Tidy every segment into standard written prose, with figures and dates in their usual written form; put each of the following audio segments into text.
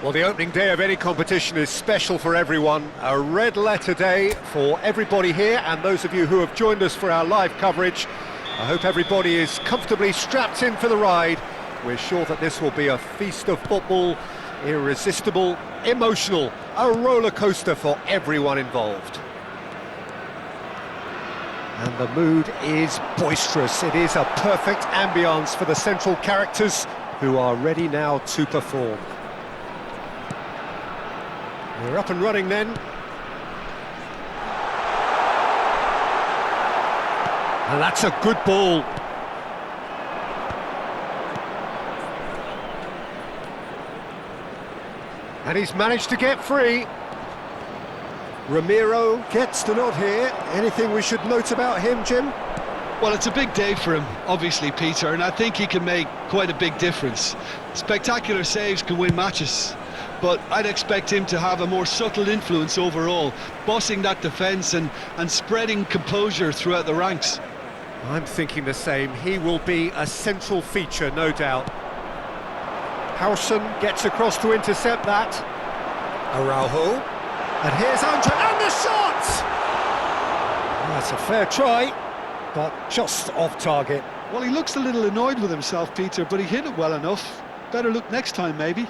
Well, the opening day of any competition is special for everyone. A red letter day for everybody here, and those of you who have joined us for our live coverage. I hope everybody is comfortably strapped in for the ride. We're sure that this will be a feast of football, irresistible, emotional, a roller coaster for everyone involved. And the mood is boisterous. It is a perfect ambience for the central characters who are ready now to perform. We're up and running then. And that's a good ball. And he's managed to get free. Ramiro gets the nod here. Anything we should note about him, Jim? Well, it's a big day for him, obviously, Peter, and I think he can make quite a big difference. Spectacular saves can win matches, but I'd expect him to have a more subtle influence overall, bossing that defence and spreading composure throughout the ranks. I'm thinking the same. He will be a central feature, no doubt. Howson gets across to intercept that. Araujo. And here's Andre, and the shot! That's a fair try, but just off target. Well, he looks a little annoyed with himself, Peter, but he hit it well enough. Better look next time, maybe.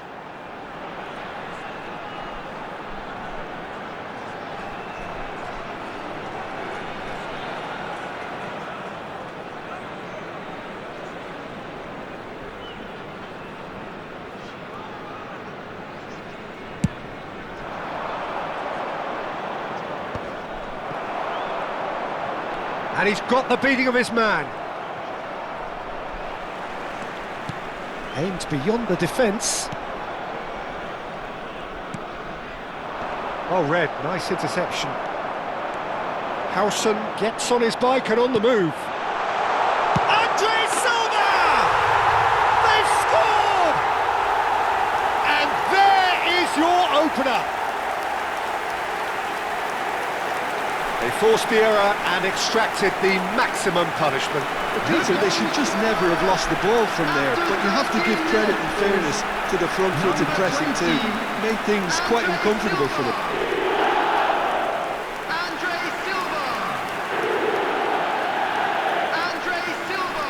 And he's got the beating of his man. Aimed beyond the defence. Oh, Red, nice interception. Howson gets on his bike and on the move. Andre Silva! They've scored! And there is your opener. They forced the error and extracted the maximum punishment. But Peter, they should just never have lost the ball from there, but you have to give credit and fairness to the front-footed pressing too. Made things quite uncomfortable for them. Andre Silva! Andre Silva!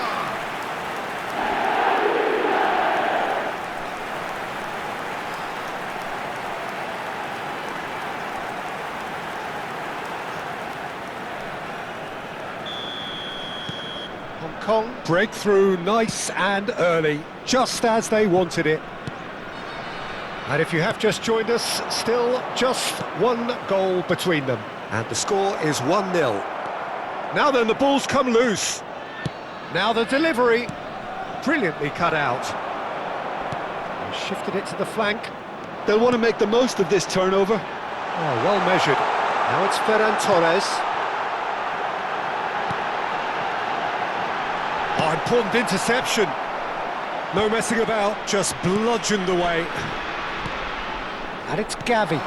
Hong Kong breakthrough nice and early, just as they wanted it. And if you have just joined us, still just one goal between them. And the score is 1-0. Now then, the ball's come loose. Now the delivery, brilliantly cut out. He shifted it to the flank. They'll want to make the most of this turnover. Oh, well measured. Now it's Ferran Torres. Oh, important interception. No messing about, just bludgeoned away. And it's Gavi.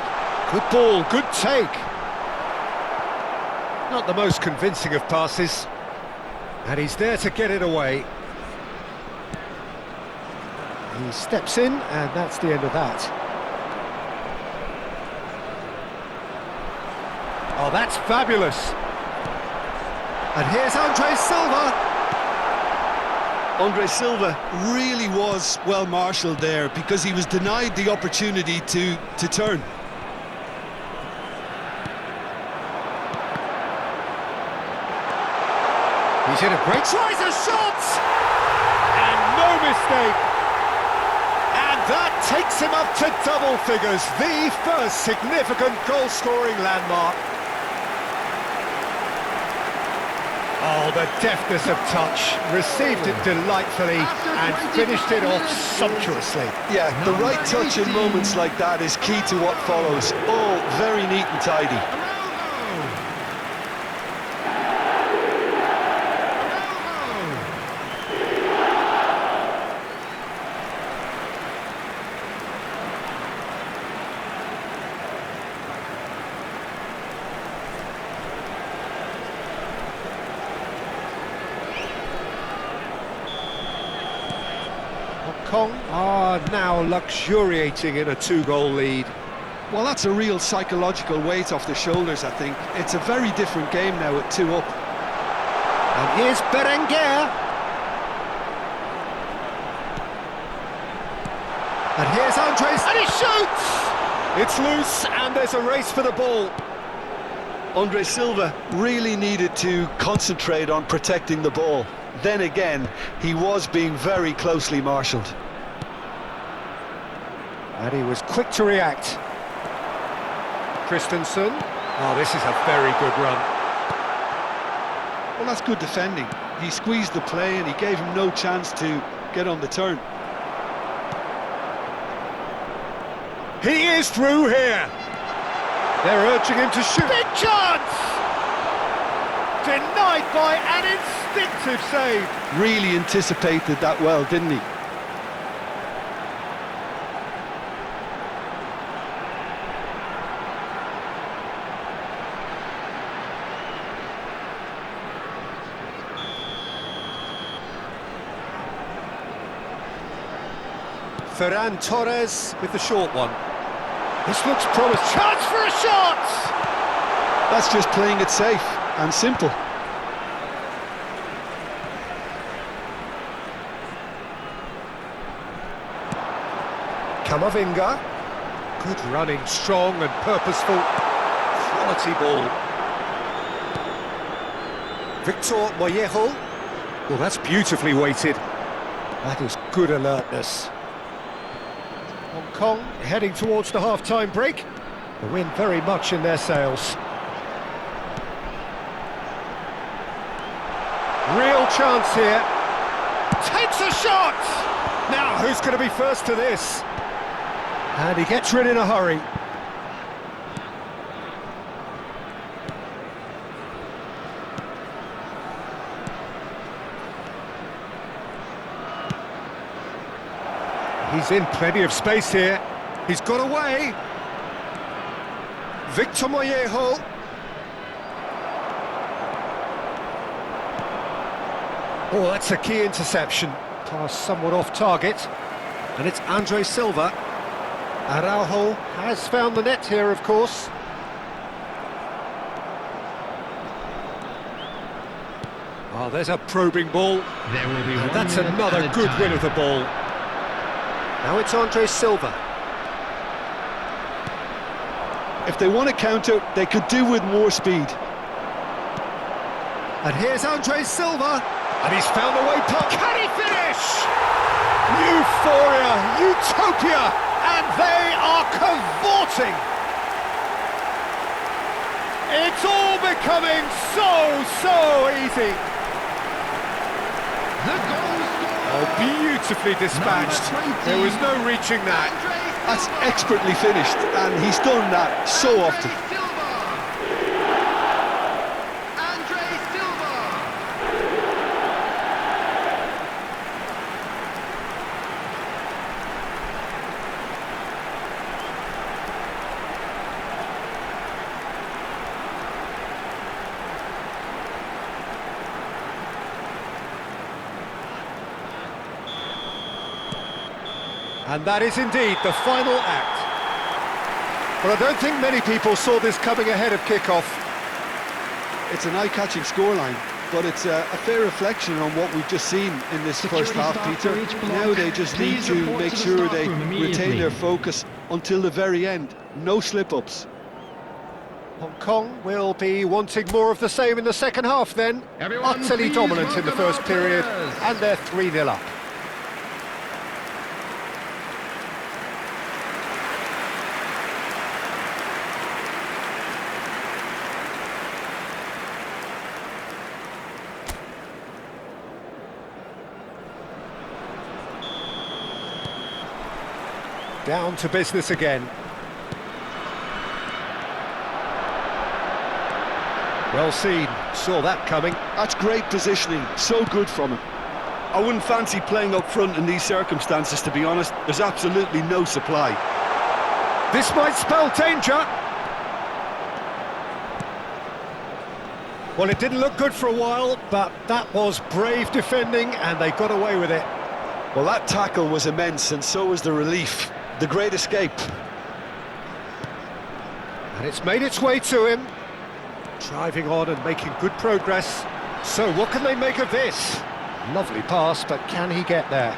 Good ball, good take. Not the most convincing of passes. And he's there to get it away. He steps in, and that's the end of that. Oh, that's fabulous. And here's Andre Silva. Andre Silva really was well marshalled there because he was denied the opportunity to turn. He's hit a great... Tries a shot! And no mistake! And that takes him up to double figures, the first significant goal-scoring landmark. Oh, the deftness of touch, received it delightfully and finished it off sumptuously. Yeah, the right touch in moments like that is key to what follows. All very neat and tidy. Kong are are now luxuriating in a two-goal lead. Well, that's a real psychological weight off the shoulders, I think. It's a very different game now at 2 up. And here's Berenguer. And here's Andres, and he shoots! It's loose, and there's a race for the ball. Andre Silva really needed to concentrate on protecting the ball. Then again, he was being very closely marshalled. And he was quick to react. Christensen. Oh, this is a very good run. Well, that's good defending. He squeezed the play and he gave him no chance to get on the turn. He is through here. They're urging him to shoot. Big chance! Denied by an instinctive save. Really anticipated that well, didn't he? Ferran Torres with the short one. This looks promising. Chance for a shot! That's just playing it safe and simple. Camavinga. Good running, strong and purposeful. Quality ball. Victor Mollejo. Well, that's beautifully weighted. That is good alertness. Hong Kong heading towards the half-time break. The wind very much in their sails. Real chance here. Takes a shot! Now, who's going to be first to this? And he gets rid in a hurry. He's in plenty of space here. He's got away. Victor Mollejo. Oh, that's a key interception. Pass somewhat off target. And it's Andre Silva. Araujo has found the net here, of course. Oh, there's a probing ball. There will be And one that's minute another added good time. win of the ball. Now it's Andre Silva. If they want to counter, they could do with more speed. And here's Andre Silva. And he's found a way past. Can he finish? Euphoria, utopia, and they are cavorting. It's all becoming so easy. The goal scorer. Oh, beautifully dispatched. There was no reaching that. That's expertly finished, and he's done that so often. Andre Silva. And that is indeed the final act. But I don't think many people saw this coming ahead of kick-off. It's an eye-catching scoreline, but it's a fair reflection on what we've just seen in this first Security half, staff Peter. for each block. Now they just need Please to report make to the sure staff they room retain immediately. their focus until the very end. No slip-ups. Hong Kong will be wanting more of the same in the second half then. Everyone Utterly please dominant in the welcome first our period, players. and they're 3-0 up. Down to business again. Well seen, saw that coming. That's great positioning, so good from him. I wouldn't fancy playing up front in these circumstances, to be honest. There's absolutely no supply. This might spell danger. Well, it didn't look good for a while, but that was brave defending and they got away with it. Well, that tackle was immense, and so was the relief. The great escape. And it's made its way to him. Driving on and making good progress. So what can they make of this? Lovely pass, but can he get there?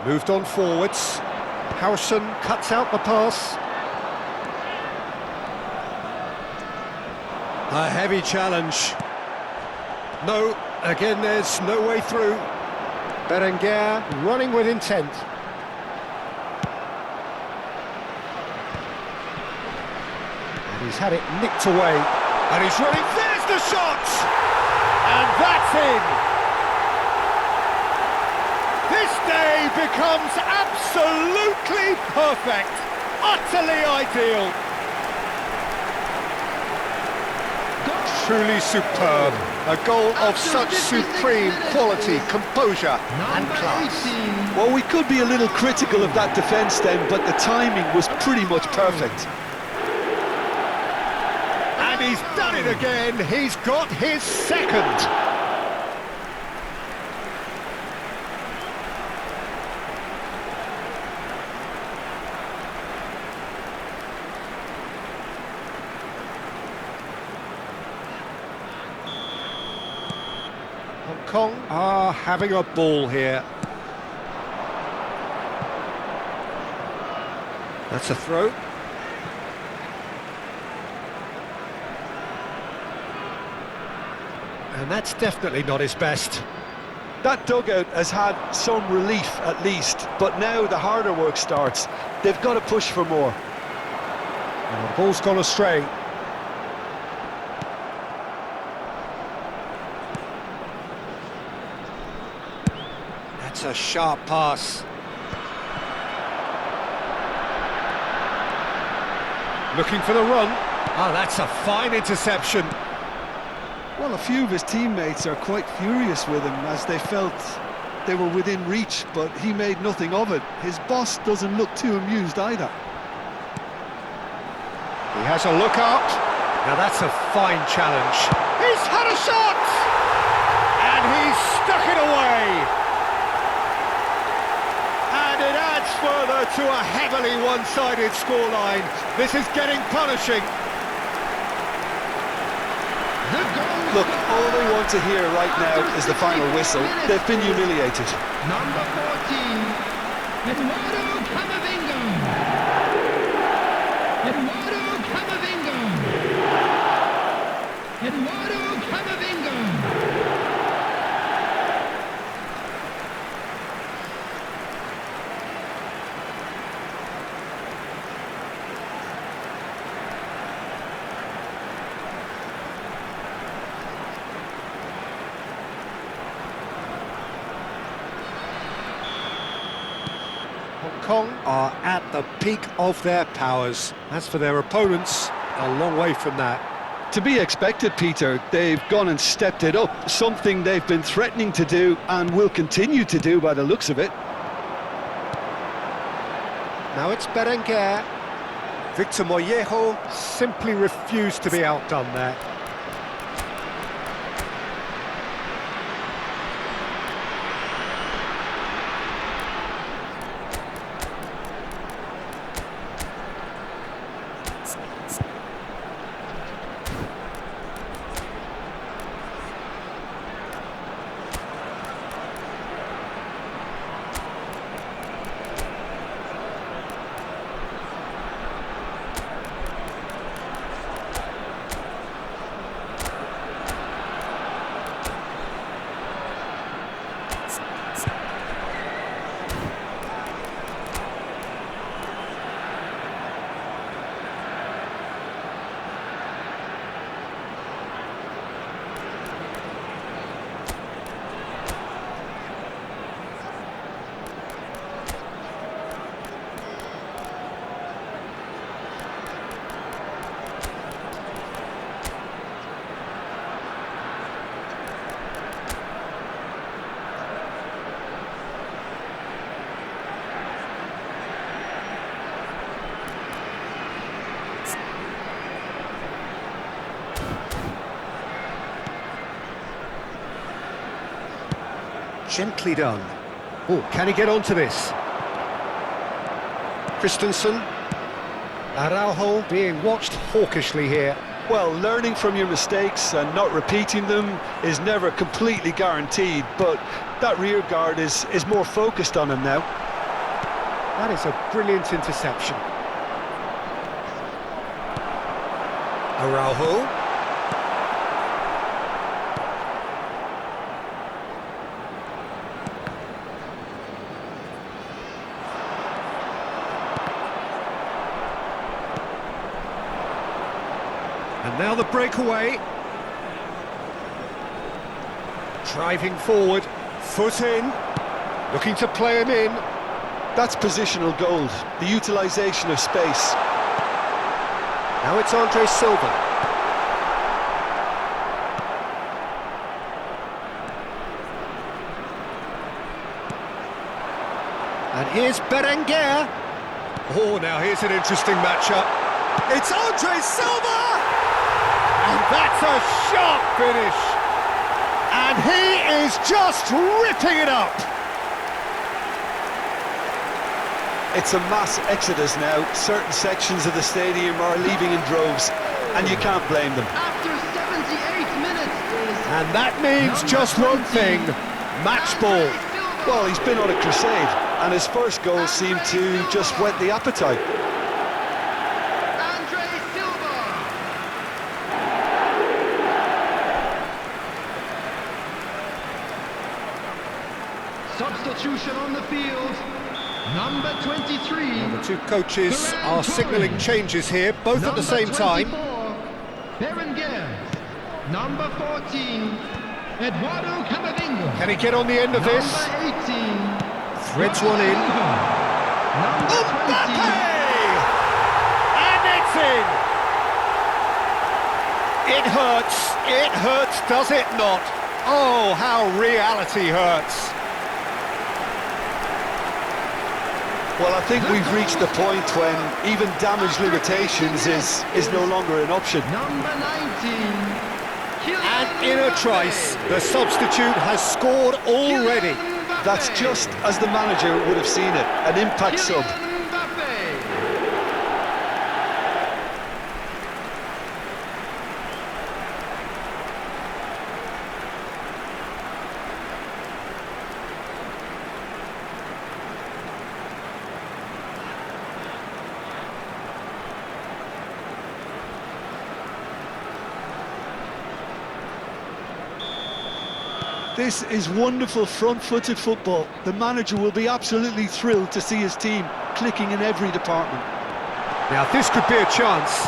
Moved on forwards. Howson cuts out the pass. A heavy challenge. No, again there's no way through. Berenguer running with intent. And he's had it nicked away. And he's running, there's the shot! And that's in! This day becomes absolutely perfect, utterly ideal. Truly superb, a goal of such supreme quality, composure and class. Well, we could be a little critical of that defence then, but the timing was pretty much perfect. And he's done it again, he's got his second. Hong Kong are having a ball here. That's a throw. And that's definitely not his best. That dugout has had some relief at least, but now the harder work starts. They've got to push for more. And the ball's gone astray. That's a sharp pass. Looking for the run. Oh, that's a fine interception. Well, a few of his teammates are quite furious with him as they felt they were within reach, but he made nothing of it. His boss doesn't look too amused either. He has a look up. Now that's a fine challenge. He's had a shot! And he's stuck it away. And it adds further to a heavily one-sided scoreline. This is getting punishing. Look, all they want to hear right now is the final whistle. They've been humiliated. Number 14, Eduardo Camavinga. Eduardo Camavinga. Eduardo Camavinga. Hong Kong are at the peak of their powers. As for their opponents, a long way from that. To be expected, Peter. They've gone and stepped it up, something they've been threatening to do and will continue to do by the looks of it. Now it's Berenguer. Victor Mollejo simply refused to be outdone there. Gently done. Oh, can he get onto this? Christensen. Araujo being watched hawkishly here. Well, learning from your mistakes and not repeating them is never completely guaranteed, but that rear guard is more focused on him now. That is a brilliant interception. Araujo. And now the breakaway. Driving forward, foot in, looking to play him in. That's positional gold, the utilisation of space. Now it's Andre Silva. And here's Berenguer. Oh, now here's an interesting matchup. It's Andre Silva! And that's a sharp finish. And he is just ripping it up. It's a mass exodus now. Certain sections of the stadium are leaving in droves, and you can't blame them. After 78 minutes is... And that means just one thing, match ball. Well, he's been on a crusade, and his first goal seemed to just whet the appetite. Andre Silva. Substitution on the field. Number 23. The two coaches are signalling changes here, both at the same time. Berenguer. Number 14. Eduardo Camavinga. Can he get on the end of this? Number 18. Threads one in. Number 20. And it's in! It hurts, does it not? Oh, how reality hurts. Well, I think we've reached the point when even damage limitations is no longer an option. Number 19. And in a trice, the substitute has scored already. That's just as the manager would have seen it, an impact sub. This is wonderful front-footed football. The manager will be absolutely thrilled to see his team clicking in every department. Now this could be a chance.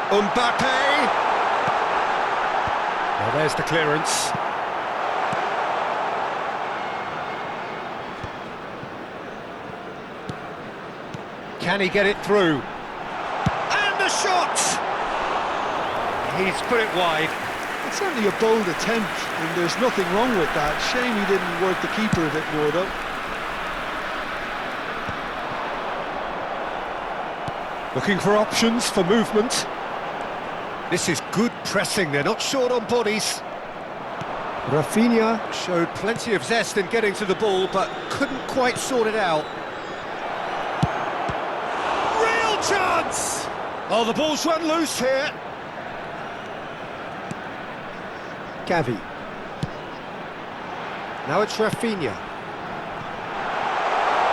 Mbappe! Well, there's the clearance. Can he get it through? And the shot! He's put it wide. It's certainly a bold attempt, and there's nothing wrong with that. Shame he didn't work the keeper a bit more, though. Looking for options for movement. This is good pressing, they're not short on bodies. Rafinha showed plenty of zest in getting to the ball, but couldn't quite sort it out. Real chance! Oh, the ball's run loose here. Gavi. Now it's Rafinha.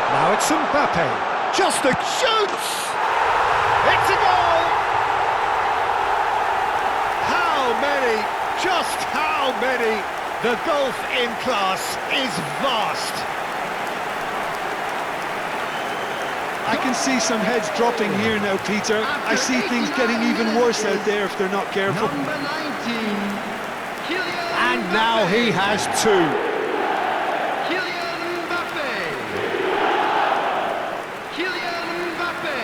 Now it's Mbappe. Just a shoots! It's a goal! How many? Just how many? The gulf in class is vast. I can see some heads dropping here now, Peter. I see things getting even worse out there if they're not careful. Number 19. And now he has two. Kylian Mbappe. Kylian Mbappe.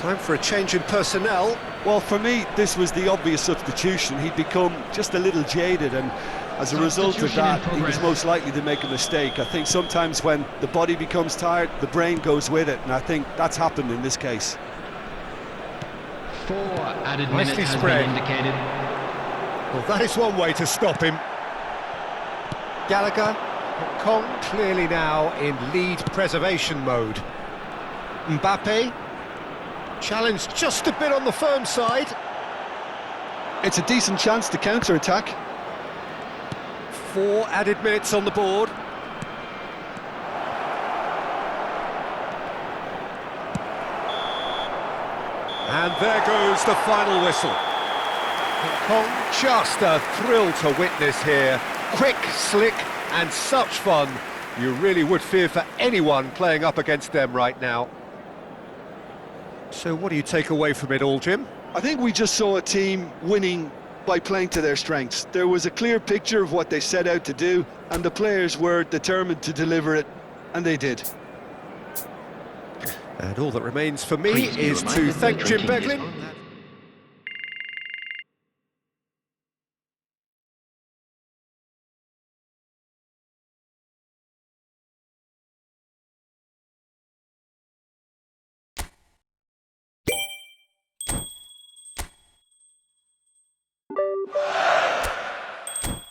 Time for a change in personnel. Well, for me, this was the obvious substitution. He'd become just a little jaded, and as a result of Substitution in that, he was progress. most likely to make a mistake. I think sometimes when the body becomes tired, the brain goes with it, and I think that's happened in this case. 4 added Nicely minutes has spread. been indicated. Well, that is one way to stop him. Gallagher. Hong Kong clearly now in lead preservation mode. Mbappe. Challenged just a bit on the firm side. It's a decent chance to counter-attack. 4 added minutes on the board. And there goes the final whistle. Hong Kong, just a thrill to witness here. Quick, slick, and such fun. You really would fear for anyone playing up against them right now. So what do you take away from it all, Jim? I think we just saw a team winning by playing to their strengths. There was a clear picture of what they set out to do, and the players were determined to deliver it, and they did. And all that remains for me Please be is to reminded that thank Jim drinking is Beglin. on that